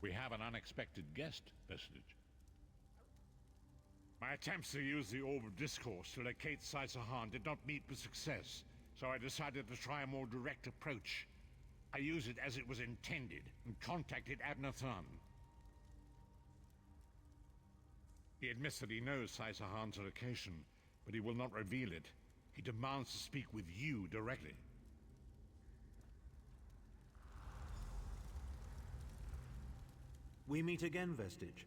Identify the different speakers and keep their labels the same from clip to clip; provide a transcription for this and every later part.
Speaker 1: We have an unexpected guest, Vestige. My attempts to use the Orb of Discourse to locate Sai-Sahan did not meet with success, so I decided to try a more direct approach. I used it as it was intended, and contacted Abnathan. He admits that he knows Sai-Sahan's location, but he will not reveal it. He demands to speak with you directly.
Speaker 2: We meet again, Vestige.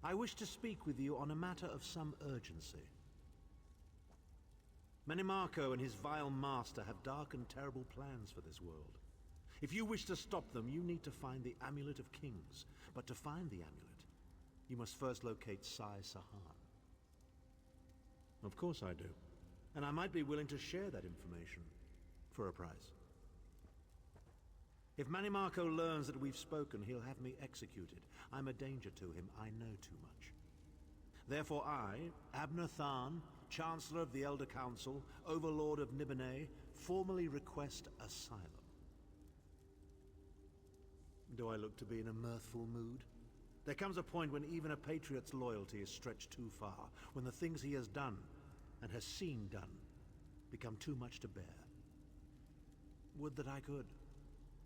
Speaker 2: I wish to speak with you on a matter of some urgency. Menimarco and his vile master have dark and terrible plans for this world. If you wish to stop them, you need to find the Amulet of Kings. But to find the amulet, you must first locate Sai-Sahan. Of course I do. And I might be willing to share that information for a price. If Menimarco learns that we've spoken, he'll have me executed. I'm a danger to him. I know too much. Therefore I, Abnathan, Chancellor of the Elder Council, Overlord of Nibene, formally request asylum. Do I look to be in a mirthful mood? There comes a point when even a patriot's loyalty is stretched too far, when the things he has done, and has seen done, become too much to bear. Would that I could.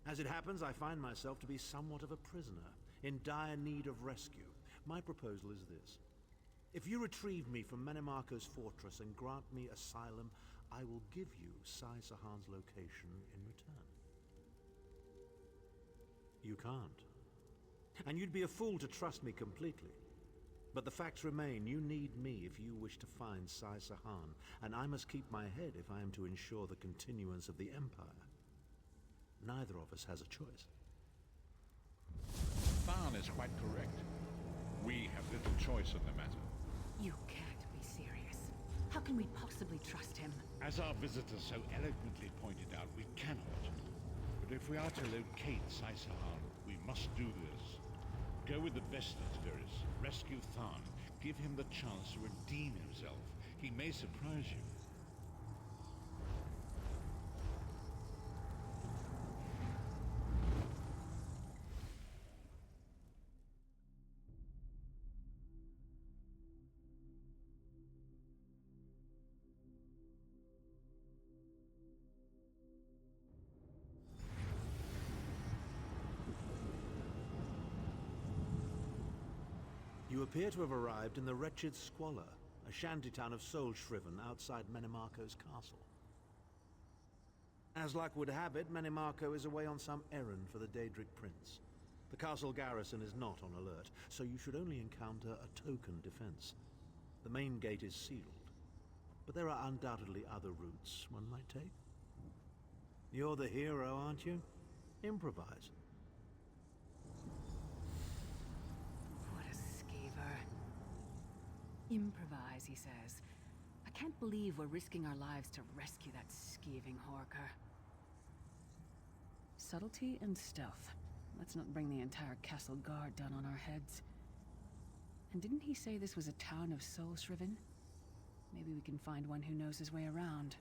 Speaker 2: As it happens, I find myself to be somewhat of a prisoner, in dire need of rescue. My proposal is this. If you retrieve me from Menimarco's fortress and grant me asylum, I will give you Sai-Sahan's location in return. You can't. And you'd be a fool to trust me completely. But the facts remain, you need me if you wish to find Sai-Sahan, and I must keep my head if I am to ensure the continuance of the Empire. Neither of us has a choice.
Speaker 1: Tharn is quite correct. We have little choice in the matter.
Speaker 3: You can't be serious. How can we possibly trust him?
Speaker 1: As our visitor so eloquently pointed out, we cannot. But if we are to locate Sai-Sahan, we must do this. Go with the Vestige, Virus. Rescue Tharn. Give him the chance to redeem himself. He may surprise you.
Speaker 2: You appear to have arrived in the wretched Squalor, a shantytown of soul-shriven outside Menimarco's castle. As luck would have it, Menimarco is away on some errand for the Daedric Prince. The castle garrison is not on alert, so you should only encounter a token defense. The main gate is sealed, but there are undoubtedly other routes one might take. You're the hero, aren't you? Improvise.
Speaker 3: Improvise, he says. I can't believe we're risking our lives to rescue that skeeving Horker. Subtlety and stealth. Let's not bring the entire castle guard down on our heads. And didn't he say this was a town of soul-shriven? Maybe we can find one who knows his way around.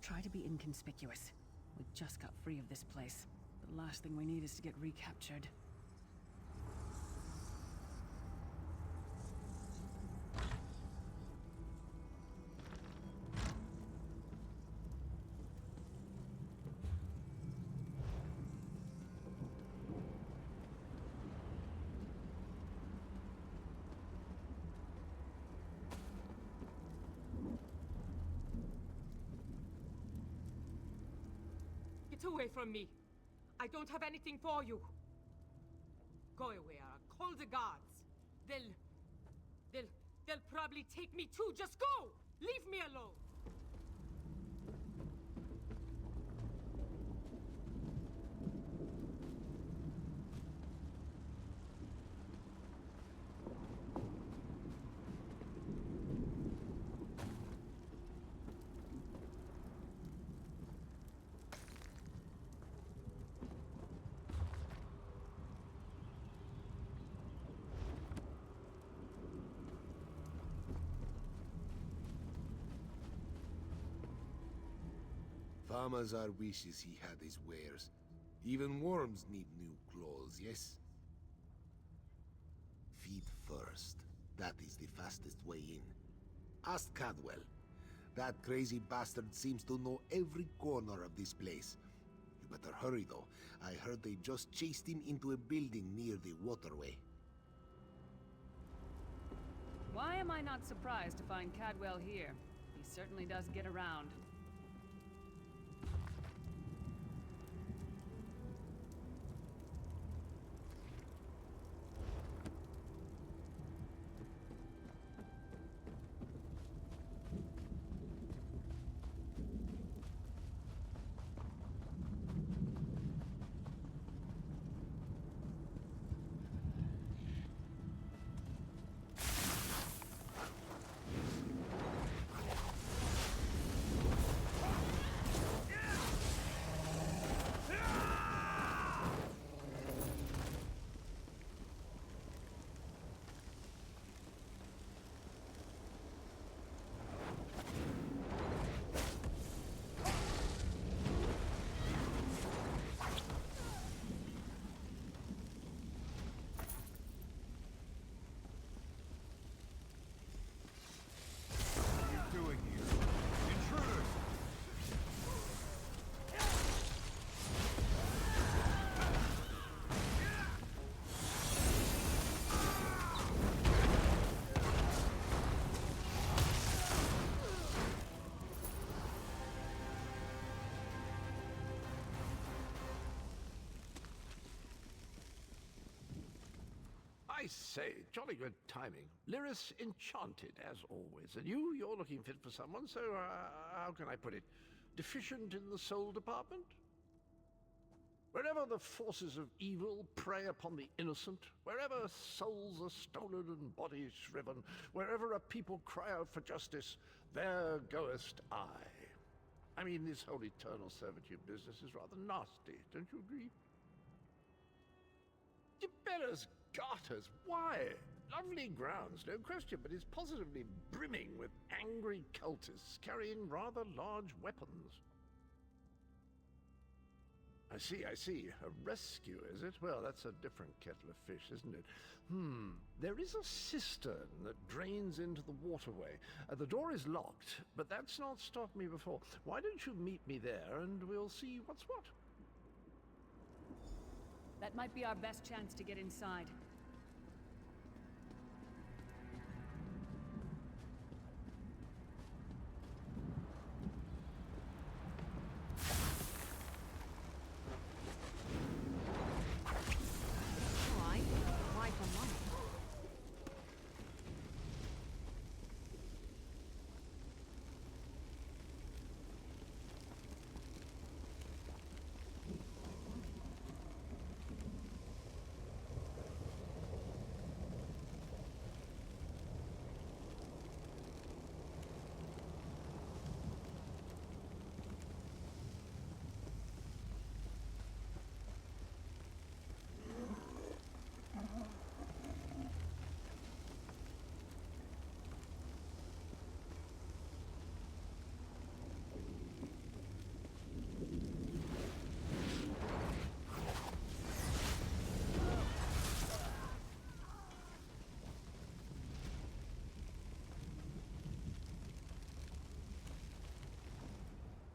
Speaker 3: Try to be inconspicuous. We just got free of this place. The last thing we need is to get recaptured.
Speaker 4: Get away from me! I don't have anything for you! Go away, or I'll call the guards! They'll probably take me too! Just go! Leave me alone!
Speaker 5: Farmazar wishes he had his wares. Even worms need new clothes, yes? first. That is the fastest way in. Ask Cadwell. That crazy bastard seems to know every corner of this place. You better hurry, though. I heard they just chased him into a building near the waterway.
Speaker 3: Why am I not surprised to find Cadwell here? He certainly does get around.
Speaker 6: I say, jolly good timing. Lyris enchanted, as always. And you're looking fit for someone, so, how can I put it? Deficient in the soul department? Wherever the forces of evil prey upon the innocent, wherever souls are stolen and bodies shriven, wherever a people cry out for justice, there goest I. I mean, this whole eternal servitude business is rather nasty, don't you agree? Gebellas Garters, why? Lovely grounds, no question, but it's positively brimming with angry cultists carrying rather large weapons. I see. A rescue, is it? Well, that's a different kettle of fish, isn't it? There is a cistern that drains into the waterway. The door is locked, but that's not stopped me before. Why don't you meet me there and we'll see what's what?
Speaker 3: That might be our best chance to get inside.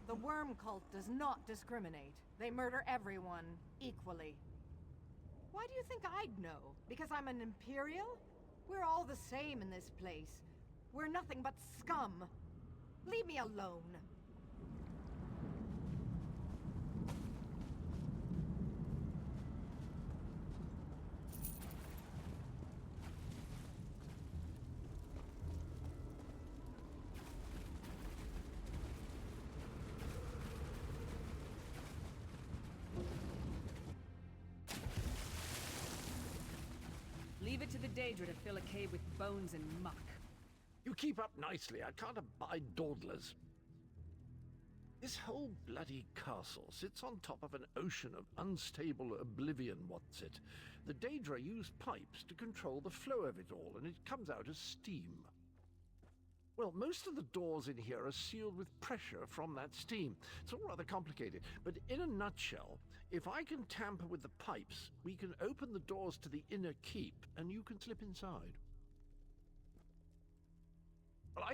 Speaker 7: The worm cult does not discriminate. They murder everyone equally. Why do you think I'd know? Because I'm an Imperial? We're all the same in this place. We're nothing but scum. Leave me alone.
Speaker 3: Leave it to the Daedra to fill a cave with bones and muck.
Speaker 6: You keep up nicely. I can't abide dawdlers. This whole bloody castle sits on top of an ocean of unstable oblivion, what's it? The Daedra use pipes to control the flow of it all, and it comes out as steam. Well, most of the doors in here are sealed with pressure from that steam. It's all rather complicated, but in a nutshell, if I can tamper with the pipes, we can open the doors to the inner keep, and you can slip inside.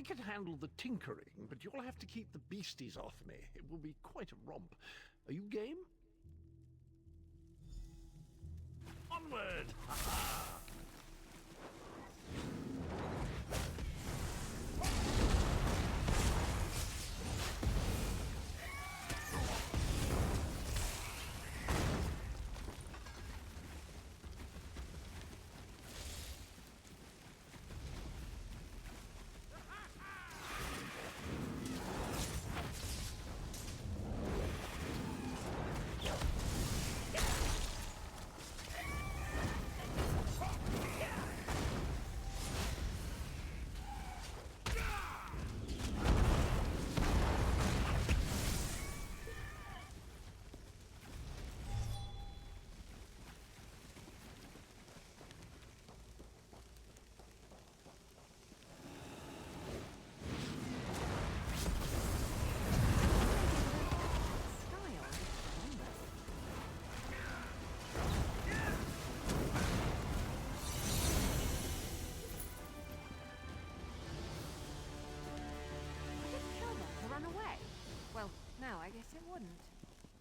Speaker 6: I can handle the tinkering, but you'll have to keep the beasties off me. It will be quite a romp. Are you game? Onward! Ha-ha!
Speaker 7: Well, no, I guess it wouldn't.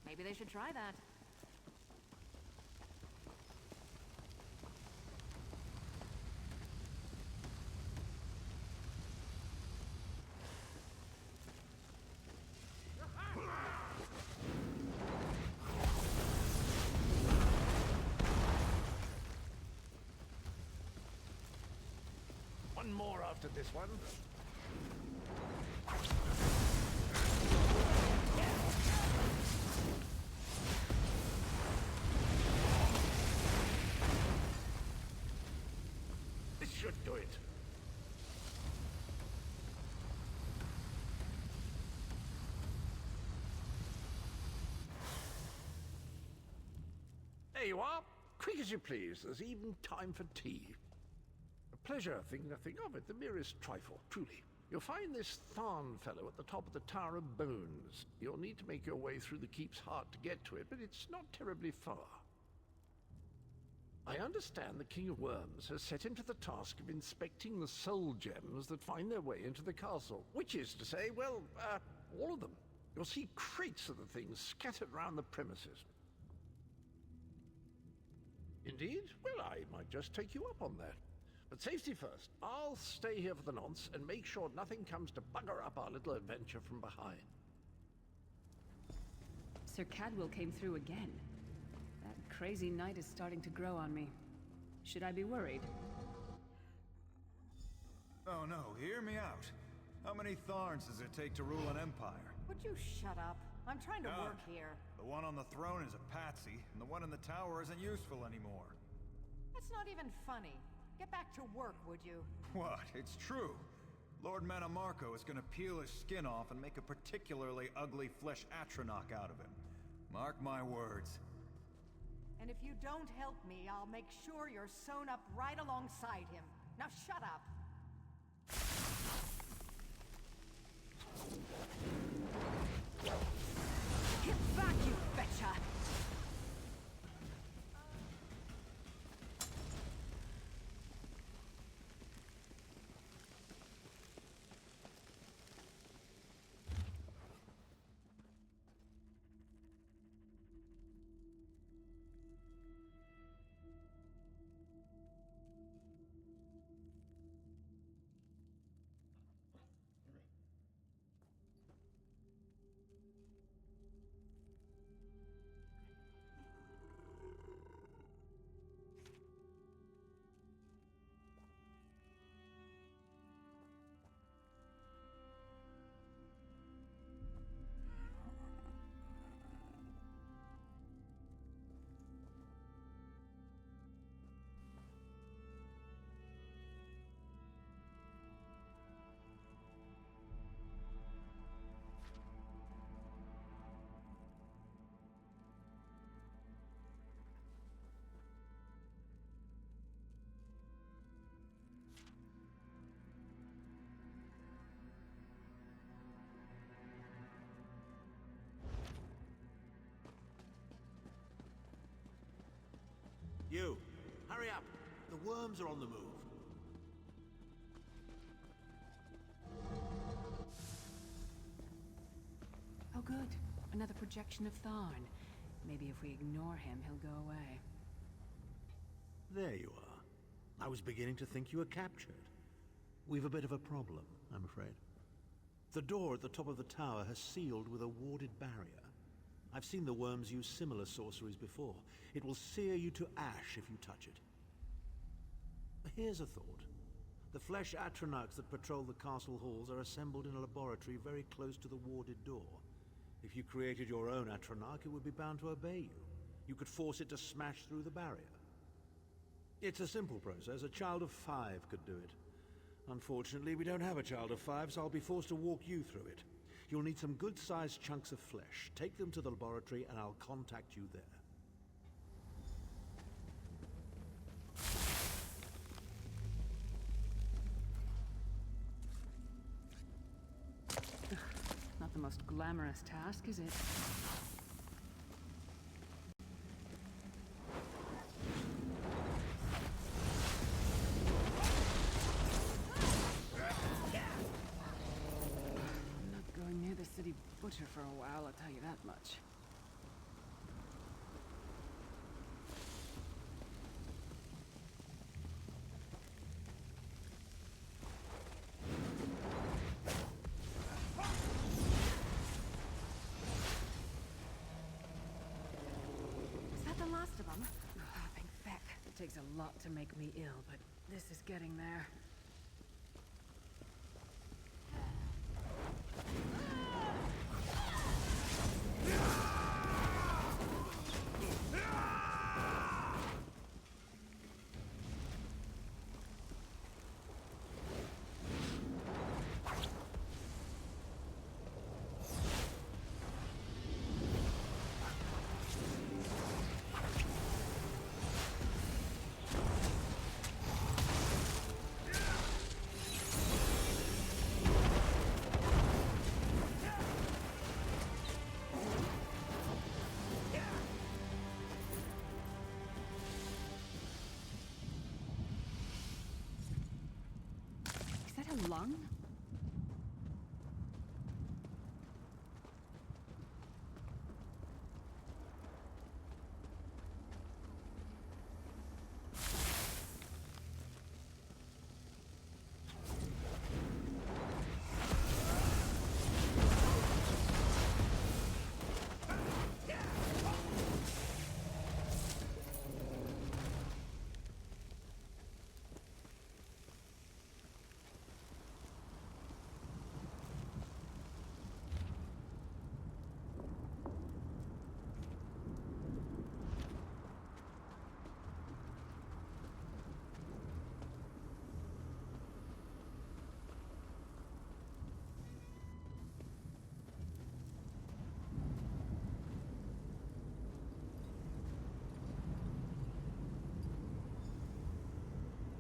Speaker 7: Maybe they should try that.
Speaker 6: One more after this one. This should do it. There you are. Quick as you please. There's even time for tea. A pleasure, think nothing of it. The merest trifle, truly. You'll find this Tharn fellow at the top of the Tower of Bones. You'll need to make your way through the keep's heart to get to it, but it's not terribly far. I understand the King of Worms has set him to the task of inspecting the soul gems that find their way into the castle. Which is to say, well, all of them. You'll see crates of the things scattered around the premises. Indeed? Well, I might just take you up on that. But safety first. I'll stay here for the nonce and make sure nothing comes to bugger up our little adventure from behind.
Speaker 3: Sir Cadwell came through again. That crazy night is starting to grow on me. Should I be worried?
Speaker 8: Oh no, hear me out. How many Tharns does it take to rule an empire?
Speaker 7: Would you shut up? I'm trying to
Speaker 8: God.
Speaker 7: work here.
Speaker 8: The one on the throne is a patsy, and the one in the tower isn't useful anymore.
Speaker 7: That's not even funny. Get back to work, would you?
Speaker 8: What? It's true. Lord Manamarco is gonna peel his skin off and make a particularly ugly flesh Atronach out of him. Mark my words.
Speaker 7: And if you don't help me, I'll make sure you're sewn up right alongside him. Now shut up! Get back, you betcha!
Speaker 2: You, hurry up. The worms are on the move.
Speaker 3: Another projection of Tharn. Maybe if we ignore him, he'll go away.
Speaker 2: There you are. I was beginning to think you were captured. We've a bit of a problem, I'm afraid. The door at the top of the tower has sealed with a warded barrier. I've seen the worms use similar sorceries before. It will sear you to ash if you touch it. Here's a thought. The flesh Atronachs that patrol the castle halls are assembled in a laboratory very close to the warded door. If you created your own Atronach, it would be bound to obey you. You could force it to smash through the barrier. It's a simple process. A child of 5 could do it. Unfortunately, we don't have a child of 5, so I'll be forced to walk you through it. You'll need some good-sized chunks of flesh. Take them to the laboratory and I'll contact you there.
Speaker 3: Not the most glamorous task, is it? I'm not going near the city butcher for a while, I'll tell you that much. Thank feck. It takes a lot to make me ill, but this is getting there. Is that a lung?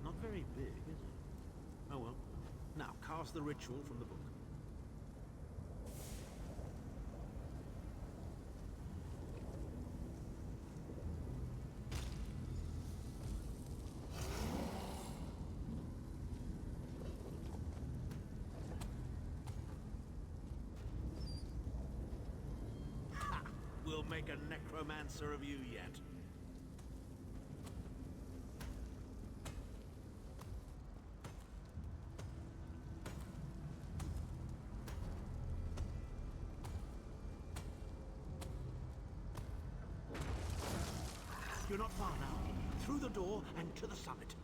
Speaker 2: Not very big, is it? Oh well. Now, cast the ritual from the book. Ha! We'll make a necromancer of you yet. You're not far now. Through the door and to the summit.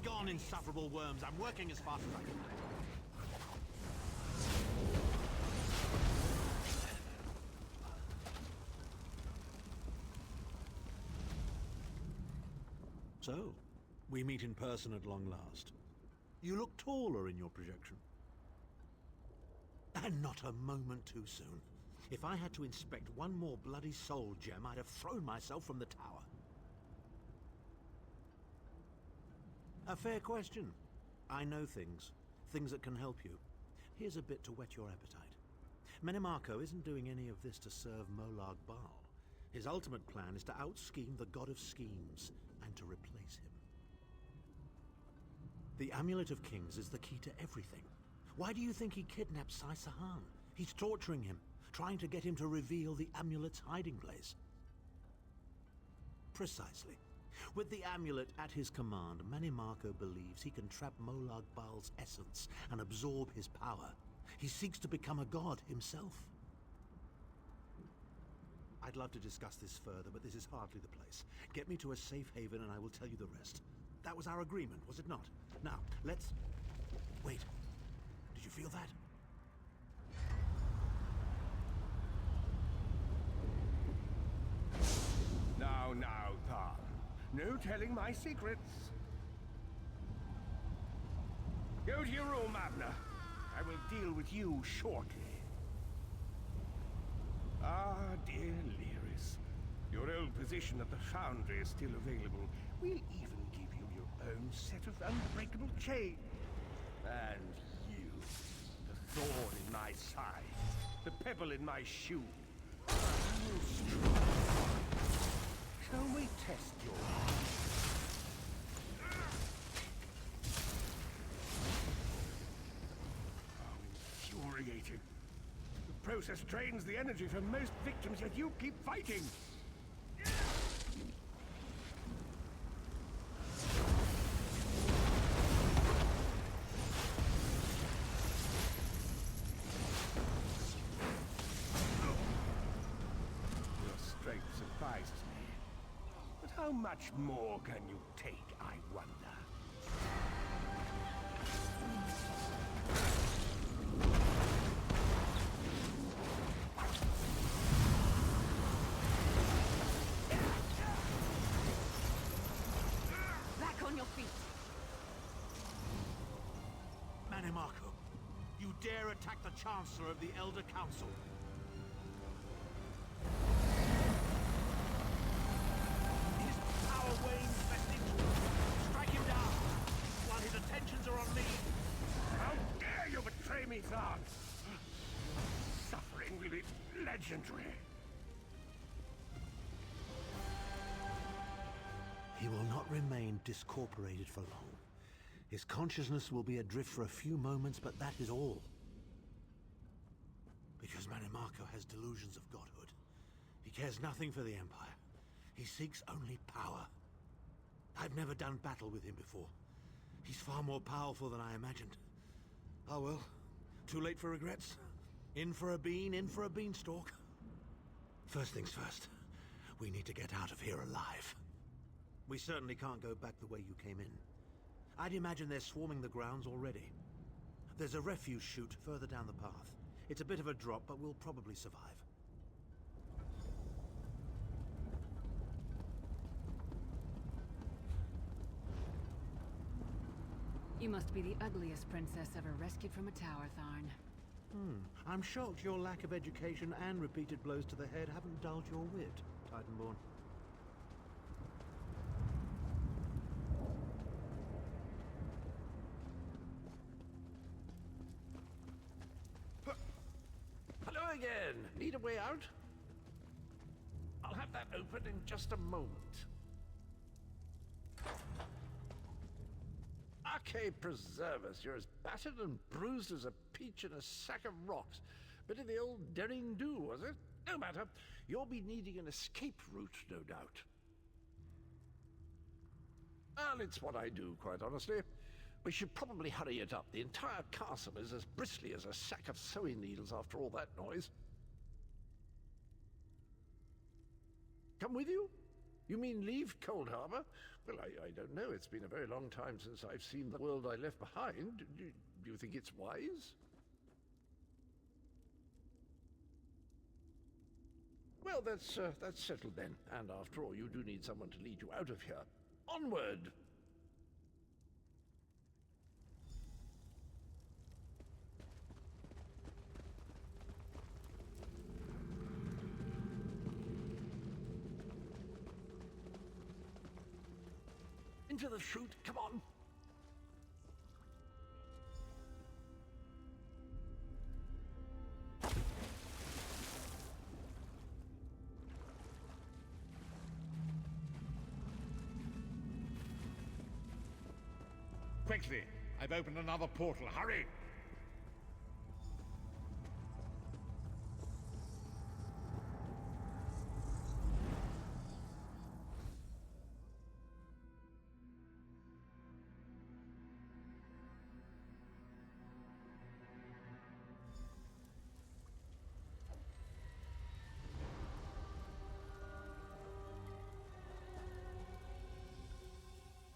Speaker 2: Begone, insufferable worms. I'm working as fast as I can. So, we meet in person at long last. You look taller in your projection. And not a moment too soon. If I had to inspect one more bloody soul gem, I'd have thrown myself from the tower. A fair question. I know things. Things that can help you. Here's a bit to whet your appetite. Menimarco isn't doing any of this to serve Molag Bal. His ultimate plan is to out-scheme the god of schemes and to replace him. The Amulet of Kings is the key to everything. Why do you think he kidnapped Sai Sahan? He's torturing him, trying to get him to reveal the amulet's hiding place. Precisely. With the amulet at his command, Menimarco believes he can trap Molag Bal's essence and absorb his power. He seeks to become a god himself. I'd love to discuss this further, but this is hardly the place. Get me to a safe haven and I will tell you the rest. That was our agreement, was it not? Now, let's... Wait. Did you feel that?
Speaker 9: Now, Tharn. No telling my secrets. Go to your room, Abner. I will deal with you shortly. Ah, dear Lyris. Your old position at the Foundry is still available. We'll even give you your own set of unbreakable chains. And you, the thorn in my side, the pebble in my shoe. You strong. Shall we test your... I'm infuriated. The process drains the energy from most victims, yet you keep fighting. Your strength surprises me. But how much more can you take, I wonder?
Speaker 3: Back on your feet!
Speaker 2: Menimarco, you dare attack the Chancellor of the Elder Council? His power wanes best interest. Strike him down, while his attentions are on me.
Speaker 9: How dare you betray me, Tharn? Suffering will be legendary.
Speaker 2: He will not remain discorporated for long. His consciousness will be adrift for a few moments, but that is all. Because Menimarco has delusions of godhood. He cares nothing for the Empire. He seeks only power. I've never done battle with him before. He's far more powerful than I imagined. Oh well, too late for regrets. In for a bean, in for a beanstalk. First things first, we need to get out of here alive. We certainly can't go back the way you came in. I'd imagine they're swarming the grounds already. There's a refuse chute further down the path. It's a bit of a drop, but we'll probably survive.
Speaker 3: You must be the ugliest princess ever rescued from a tower, Tharn.
Speaker 2: I'm shocked your lack of education and repeated blows to the head haven't dulled your wit, Titanborn.
Speaker 6: Hello again. Need a way out? I'll have that open in just a moment. Arcade preservers, you're as battered and bruised as a peach in a sack of rocks. Bit of the old derring-do, was it? No matter. You'll be needing an escape route, no doubt. Well, it's what I do, quite honestly. We should probably hurry it up. The entire castle is as bristly as a sack of sewing needles after all that noise. Come with you? You mean leave Cold Harbor? Well, I don't know. It's been a very long time since I've seen the world I left behind. Do you think it's wise? Well, that's settled then. And after all, you do need someone to lead you out of here. Onward! Into the chute, come on!
Speaker 1: Quickly! I've opened another portal. Hurry!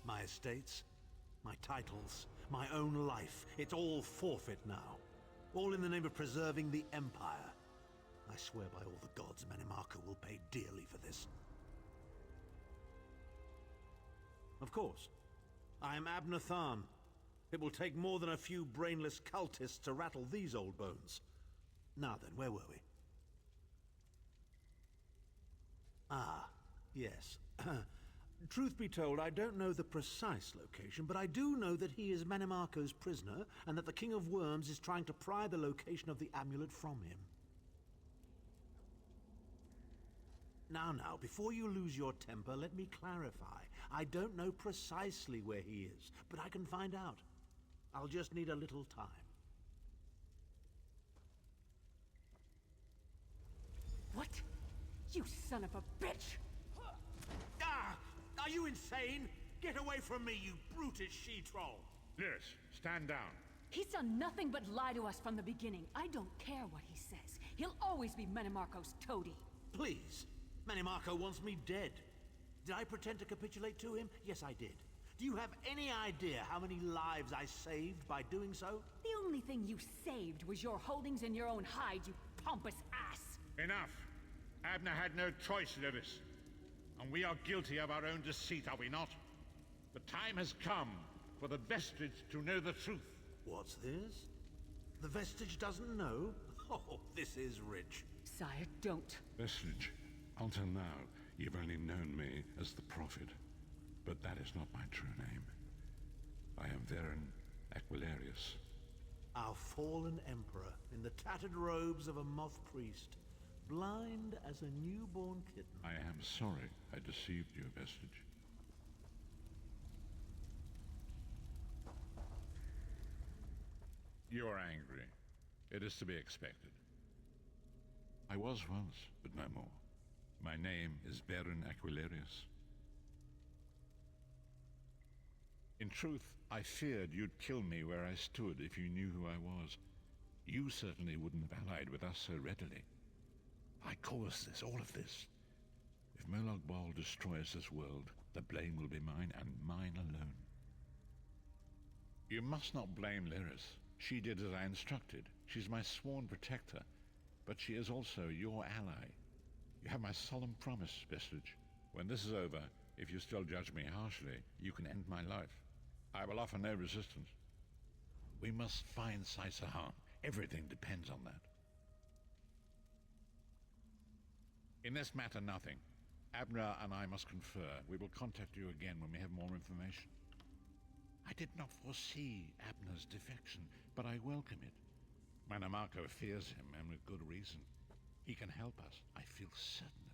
Speaker 2: My estates, my titles, my own life, it's all forfeit now. All in the name of preserving the Empire. I swear by all the gods, Manimarco will pay dearly for this. Of course. I am Abner Tharn. It will take more than a few brainless cultists to rattle these old bones. Now then, where were we? Ah, yes. Truth be told, I don't know the precise location, but I do know that he is Manimarco's prisoner, and that the King of Worms is trying to pry the location of the amulet from him. Now, before you lose your temper, let me clarify. I don't know precisely where he is, but I can find out. I'll just need a little time.
Speaker 3: What? You son of a bitch!
Speaker 2: Ah! Are you insane? Get away from me, you brutish she-troll!
Speaker 1: Lyris, stand down.
Speaker 3: He's done nothing but lie to us from the beginning. I don't care what he says. He'll always be Manimarco's toady.
Speaker 2: Please. Manimarco wants me dead. Did I pretend to capitulate to him? Yes, I did. Do you have any idea how many lives I saved by doing so?
Speaker 3: The only thing you saved was your holdings in your own hide, you pompous ass!
Speaker 1: Enough. Abner had no choice, Lyris. And we are guilty of our own deceit, are we not? The time has come for the Vestige to know the truth.
Speaker 2: What's this? The Vestige doesn't know? Oh, this is rich.
Speaker 3: Sire, don't.
Speaker 10: Vestige, until now, you've only known me as the Prophet. But that is not my true name. I am Varen Aquilarius.
Speaker 2: Our fallen emperor, in the tattered robes of a moth priest, blind as a newborn kitten.
Speaker 10: I am sorry I deceived you, Vestige.
Speaker 1: You are angry. It is to be expected.
Speaker 10: I was once, but no more. My name is Varen Aquilarius.
Speaker 1: In truth, I feared you'd kill me where I stood if you knew who I was. You certainly wouldn't have allied with us so readily. I caused this, all of this. If Molag Bal destroys this world, the blame will be mine, and mine alone. You must not blame Lyris. She did as I instructed. She's my sworn protector, but she is also your ally. You have my solemn promise, Vestige. When this is over, if you still judge me harshly, you can end my life. I will offer no resistance. We must find Saisahan. Everything depends on that. In this matter, nothing. Abner and I must confer. We will contact you again when we have more information. I did not foresee Abner's defection, but I welcome it. Manimarco fears him, and with good reason. He can help us. I feel certain